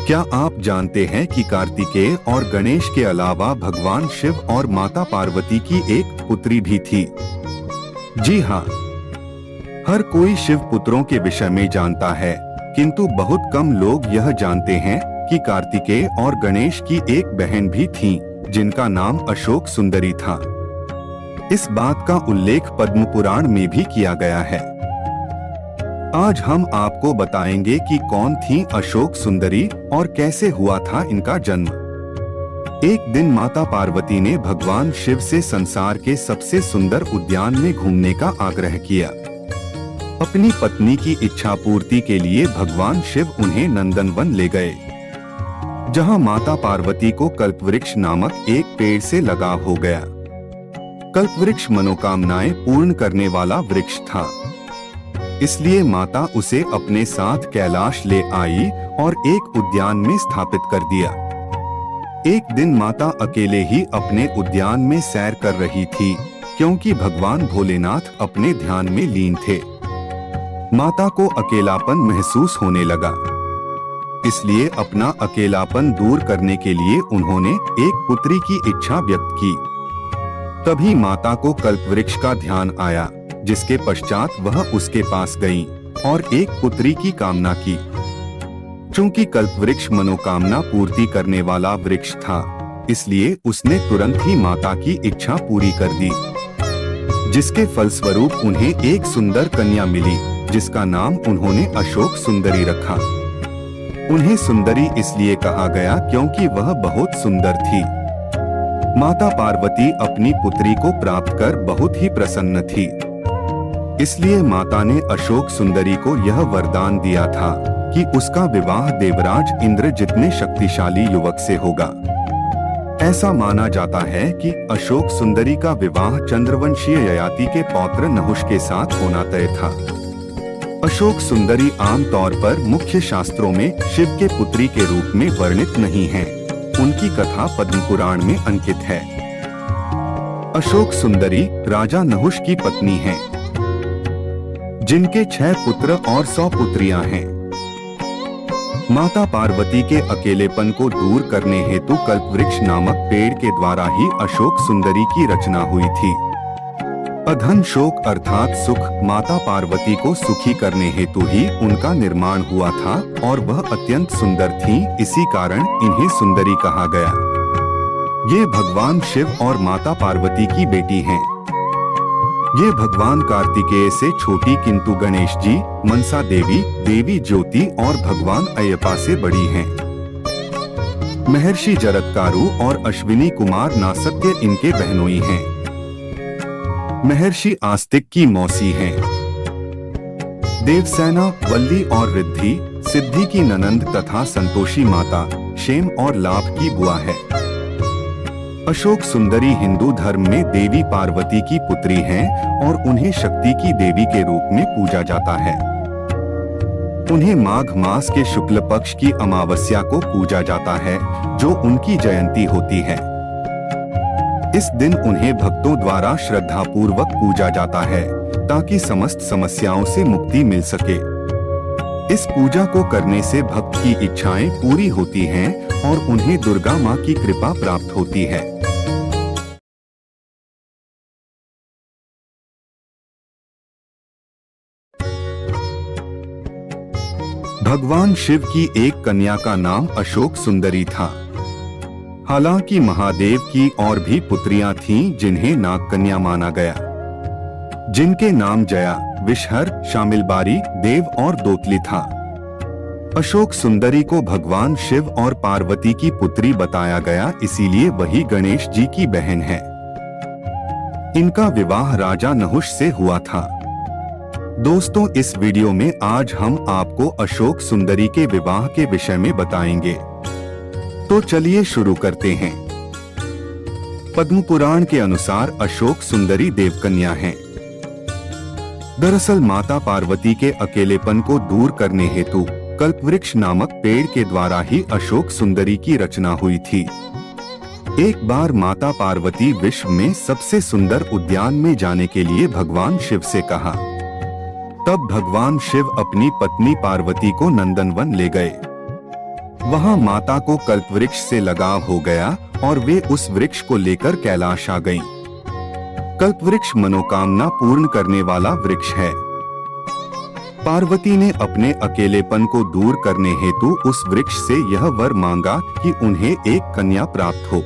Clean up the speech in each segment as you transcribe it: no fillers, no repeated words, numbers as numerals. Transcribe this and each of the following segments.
क्या आप जानते हैं कि कार्तिकेय और गणेश के अलावा भगवान शिव और माता पार्वती की एक पुत्री भी थी? जी हाँ, हर कोई शिव पुत्रों के विषय में जानता है, किंतु बहुत कम लोग यह जानते हैं कि कार्तिकेय और गणेश की एक बहन भी थी, जिनका नाम अशोक सुंदरी था। इस बात का उल्लेख पद्म पुराण में भी किया गया है। आज हम आपको बताएंगे कि कौन थी अशोक सुंदरी और कैसे हुआ था इनका जन्म। एक दिन माता पार्वती ने भगवान शिव से संसार के सबसे सुंदर उद्यान में घूमने का आग्रह किया। अपनी पत्नी की इच्छा पूर्ति के लिए भगवान शिव उन्हें नंदनवन ले गए, जहां माता पार्वती को कल्पवृक्ष नामक एक पेड़ से लगाव हो गया। कल्पवृक्ष मनोकामनाएं पूर्ण करने वाला वृक्ष था, इसलिए माता उसे अपने साथ कैलाश ले आई और एक उद्यान में स्थापित कर दिया। एक दिन माता अकेले ही अपने उद्यान में सैर कर रही थी, क्योंकि भगवान भोलेनाथ अपने ध्यान में लीन थे। माता को अकेलापन महसूस होने लगा, इसलिए अपना अकेलापन दूर करने के लिए उन्होंने एक पुत्री की इच्छा व्यक्त की। तभी माता को कल्पवृक्ष का ध्यान आया, जिसके पश्चात वह उसके पास गईं और एक पुत्री की कामना की। चूंकि कल्पवृक्ष मनोकामना पूर्ति करने वाला वृक्ष था, इसलिए उसने तुरंत ही माता की इच्छा पूरी कर दी, जिसके फलस्वरूप उन्हें एक सुंदर कन्या मिली, जिसका नाम उन्होंने अशोक सुंदरी रखा। उन्हें सुंदरी इसलिए कहा गया क्योंकि वह बहुत सुंदर थी। माता पार्वती अपनी पुत्री को प्राप्त कर बहुत ही प्रसन्न थी, इसलिए माता ने अशोक सुंदरी को यह वरदान दिया था कि उसका विवाह देवराज इंद्र जितने शक्तिशाली युवक से होगा। ऐसा माना जाता है कि अशोक सुंदरी का विवाह चंद्रवंशीय ययाति के पौत्र नहुष के साथ होना तय था। अशोक सुंदरी आमतौर पर मुख्य शास्त्रों में शिव के पुत्री के रूप में वर्णित नहीं है। उनकी कथा पद्म पुराण में अंकित है। अशोक सुंदरी राजा नहुष की पत्नी हैं, जिनके 6 पुत्र और 100 पुत्रियां हैं। माता पार्वती के अकेलेपन को दूर करने हेतु कल्पवृक्ष नामक पेड़ के द्वारा ही अशोक सुंदरी की रचना हुई थी। अधन शोक अर्थात सुख माता पार्वती को सुखी करने हेतु ही उनका निर्माण हुआ था और वह अत्यंत सुंदर थीं, इसी कारण इन्हें सुंदरी कहा गया। ये भगवान शिव और माता पार्वती की बेटी हैं। ये भगवान कार्तिकेय से छोटी किंतु गणेश जी, मनसा देवी, देवी ज्योति और भगवान अयप्पा से बड़ी हैं। महर्षि जरत्कारु और अश्विनी कुमार नासत्य इनके बहनोई हैं। महर्षि आस्तिक की मौसी हैं। देवसेना, वल्ली और रिद्धि, सिद्धि की ननंद तथा संतोषी माता, क्षेम और लाभ की बुआ है। अशोक सुंदरी हिंदू धर्म में देवी पार्वती की पुत्री हैं और उन्हें शक्ति की देवी के रूप में पूजा जाता है। उन्हें माघ मास के शुक्ल पक्ष की अमावस्या को पूजा जाता है, जो उनकी जयंती होती है। इस दिन उन्हें भक्तों द्वारा श्रद्धापूर्वक पूजा जाता है, ताकि समस्त समस्याओं से मुक्ति मिल सके। इस पूजा को करने से भक्त की इच्छाएं पूरी होती हैं और उन्हें दुर्गा माँ की कृपा प्राप्त होती है। भगवान शिव की एक कन्या का नाम अशोक सुंदरी था। हालांकि महादेव की और भी पुत्रियां थीं, जिन्हें नाग कन्या माना गया, जिनके नाम जया, विषहर, शामिलबारी, देव और दोतली था। अशोक सुंदरी को भगवान शिव और पार्वती की पुत्री बताया गया, इसीलिए वही गणेश जी की बहन है। इनका विवाह राजा नहुष से हुआ था। दोस्तों, इस वीडियो में आज हम आपको अशोक सुंदरी के विवाह के विषय में बताएंगे। तो चलिए शुरू करते हैं। पद्म पुराण के अनुसार अशोक सुंदरी देवकन्या हैं। दरअसल माता पार्वती के अकेलेपन को दूर करने हेतु कल्पवृक्ष नामक पेड़ के द्वारा ही अशोक सुंदरी की रचना हुई थी। एक बार माता पार्वती विश्व में सबसे सुंदर उद्यान में जाने के लिए भगवान शिव से कहा। तब भगवान शिव अपनी पत्नी पार्वती को नंदनवन ले गए। वहां माता को कल्पवृक्ष से लगाव हो गया और वे उस वृक्ष को लेकर कैलाश आ गईं। कल्पवृक्ष मनोकामना पूर्ण करने वाला वृक्ष है। पार्वती ने अपने अकेलेपन को दूर करने हेतु उस वृक्ष से यह वर मांगा कि उन्हें एक कन्या प्राप्त हो।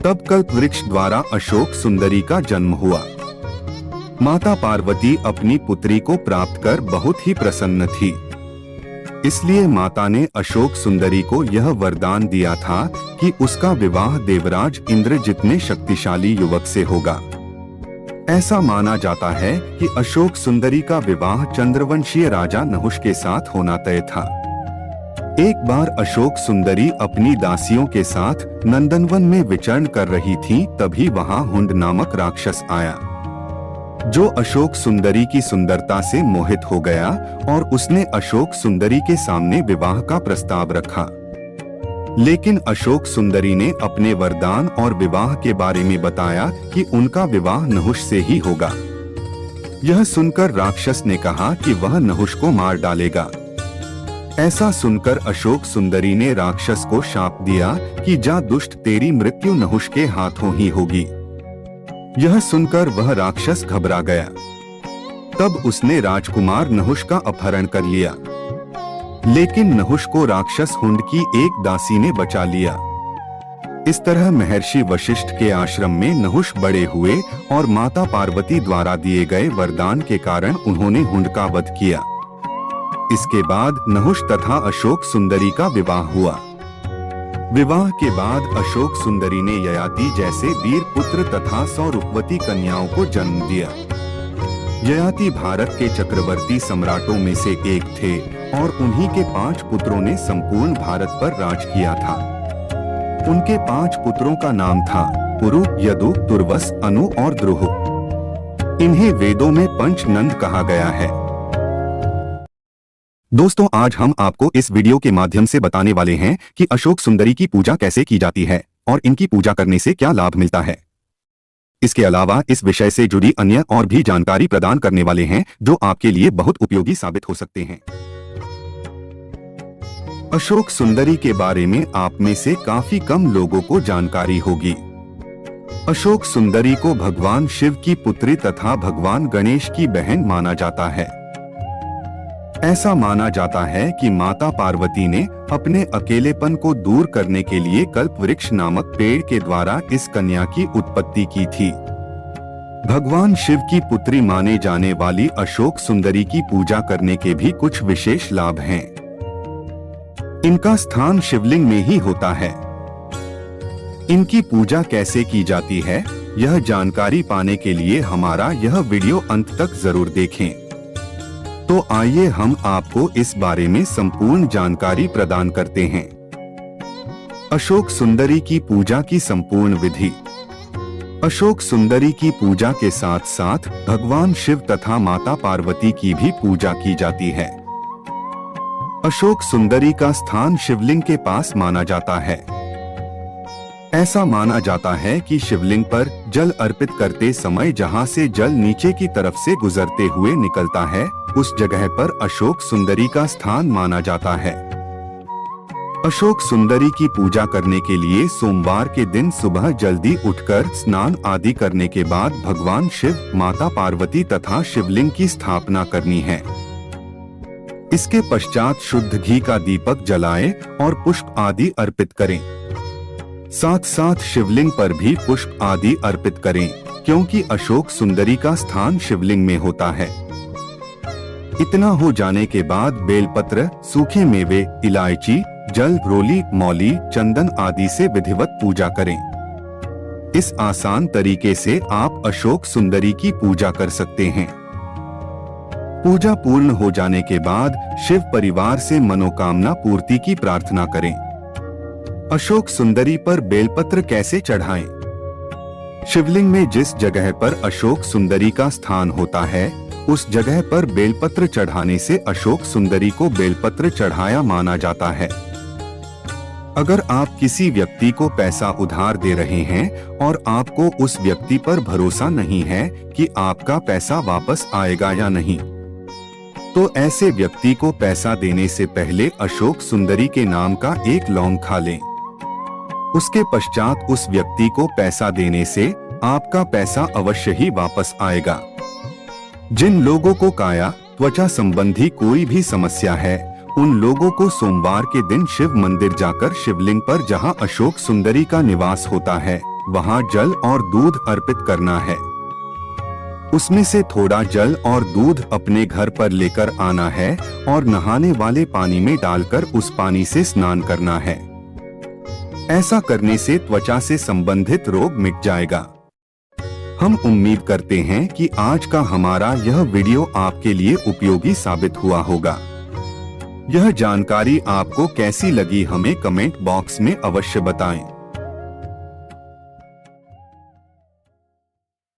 तब कल्पवृक्ष द्वारा अशोक सुंदरी का जन्म हुआ। माता पार्वती अपनी पुत्री को प्राप्त कर बहुत ही प्रसन्न थी। इसलिए माता ने अशोक सुंदरी को यह वरदान दिया था कि उसका विवाह देवराज इंद्र जितने शक्तिशाली युवक से होगा। ऐसा माना जाता है कि अशोक सुंदरी का विवाह चंद्रवंशीय राजा नहुष के साथ होना तय था। एक बार अशोक सुंदरी अपनी दासियों के साथ नंदनवन में विचरण कर रही थी, तभी वहां हुंड नामक राक्षस आया, जो अशोक सुंदरी की सुंदरता से मोहित हो गया और उसने अशोक सुंदरी के सामने विवाह का प्रस्ताव रखा। लेकिन अशोक सुंदरी ने अपने वरदान और विवाह के बारे में बताया कि उनका विवाह नहुष से ही होगा। यह सुनकर राक्षस ने कहा कि वह नहुष को मार डालेगा। ऐसा सुनकर अशोक सुंदरी ने राक्षस को शाप दिया कि जा दुष्ट, तेरी मृत्यु नहुष के हाथों ही होगी। यह सुनकर वह राक्षस घबरा गया। तब उसने राजकुमार नहुष का अपहरण कर लिया, लेकिन नहुष को राक्षस हुंड की एक दासी ने बचा लिया। इस तरह महर्षि वशिष्ठ के आश्रम में नहुष बड़े हुए और माता पार्वती द्वारा दिए गए वरदान के कारण उन्होंने हुंड का वध किया। इसके बाद नहुष तथा अशोक सुंदरी का विवाह हुआ। विवाह के बाद अशोक सुंदरी ने ययाति जैसे वीर पुत्र तथा 100 रूपवती कन्याओं को जन्म दिया। ययाति भारत के चक्रवर्ती सम्राटों में से एक थे और उन्हीं के 5 पुत्रों ने संपूर्ण भारत पर राज किया था। उनके 5 पुत्रों का नाम था पुरु, यदु, तुर्वस, अनु और द्रुह। इन्हें वेदों में पंचनंद कहा गया है। दोस्तों, आज हम आपको इस वीडियो के माध्यम से बताने वाले हैं कि अशोक सुंदरी की पूजा कैसे की जाती है और इनकी पूजा करने से क्या लाभ मिलता है। इसके अलावा इस विषय से जुड़ी अन्य और भी जानकारी प्रदान करने वाले हैं जो आपके लिए बहुत उपयोगी साबित हो सकते हैं। अशोक सुंदरी के बारे में आप में से काफी कम लोगों को जानकारी होगी। अशोक सुंदरी को भगवान शिव की पुत्री तथा भगवान गणेश की बहन माना जाता है। ऐसा माना जाता है कि माता पार्वती ने अपने अकेलेपन को दूर करने के लिए कल्पवृक्ष नामक पेड़ के द्वारा इस कन्या की उत्पत्ति की थी। भगवान शिव की पुत्री माने जाने वाली अशोक सुंदरी की पूजा करने के भी कुछ विशेष लाभ हैं। इनका स्थान शिवलिंग में ही होता है। इनकी पूजा कैसे की जाती है, यह जानकारी पाने के लिए हमारा यह वीडियो अंत तक जरूर देखें। तो आइए हम आपको इस बारे में संपूर्ण जानकारी प्रदान करते हैं। अशोक सुंदरी की पूजा की संपूर्ण विधि। अशोक सुंदरी की पूजा के साथ साथ भगवान शिव तथा माता पार्वती की भी पूजा की जाती है। अशोक सुंदरी का स्थान शिवलिंग के पास माना जाता है। ऐसा माना जाता है कि शिवलिंग पर जल अर्पित करते समय जहां से जल नीचे की तरफ से गुजरते हुए निकलता है, उस जगह पर अशोक सुंदरी का स्थान माना जाता है। अशोक सुंदरी की पूजा करने के लिए सोमवार के दिन सुबह जल्दी उठकर स्नान आदि करने के बाद भगवान शिव, माता पार्वती तथा शिवलिंग की स्थापना करनी है। इसके पश्चात शुद्ध घी का दीपक जलाएं और पुष्प आदि अर्पित करें। साथ साथ शिवलिंग पर भी पुष्प आदि अर्पित करें, क्योंकि अशोक सुंदरी का स्थान शिवलिंग में होता है। इतना हो जाने के बाद बेलपत्र, सूखे मेवे, इलायची, जल, रोली, मौली, चंदन आदि से विधिवत पूजा करें। इस आसान तरीके से आप अशोक सुंदरी की पूजा कर सकते हैं। पूजा पूर्ण हो जाने के बाद शिव परिवार से मनोकामना पूर्ति की प्रार्थना करें। अशोक सुंदरी पर बेलपत्र कैसे चढ़ाएं? शिवलिंग में जिस जगह पर अशोक सुंदरी का स्थान होता है, उस जगह पर बेलपत्र चढ़ाने से अशोक सुंदरी को बेलपत्र चढ़ाया माना जाता है। अगर आप किसी व्यक्ति को पैसा उधार दे रहे हैं और आपको उस व्यक्ति पर भरोसा नहीं है कि आपका पैसा वापस आएगा या नहीं, तो ऐसे व्यक्ति को पैसा देने से पहले अशोक सुंदरी के नाम का एक लौंग खा लें। उसके पश्चात उस व्यक्ति को पैसा देने से आपका पैसा अवश्य ही वापस आएगा। जिन लोगों को काया त्वचा संबंधी कोई भी समस्या है, उन लोगों को सोमवार के दिन शिव मंदिर जाकर शिवलिंग पर जहां अशोक सुंदरी का निवास होता है, वहां जल और दूध अर्पित करना है। उसमें से थोड़ा जल और दूध अपने घर पर लेकर आना है और नहाने वाले पानी में डालकर उस पानी से स्नान करना है। ऐसा करने से त्वचा से संबंधित रोग मिट जाएगा। हम उम्मीद करते हैं कि आज का हमारा यह वीडियो आपके लिए उपयोगी साबित हुआ होगा। यह जानकारी आपको कैसी लगी हमें कमेंट बॉक्स में अवश्य बताएं।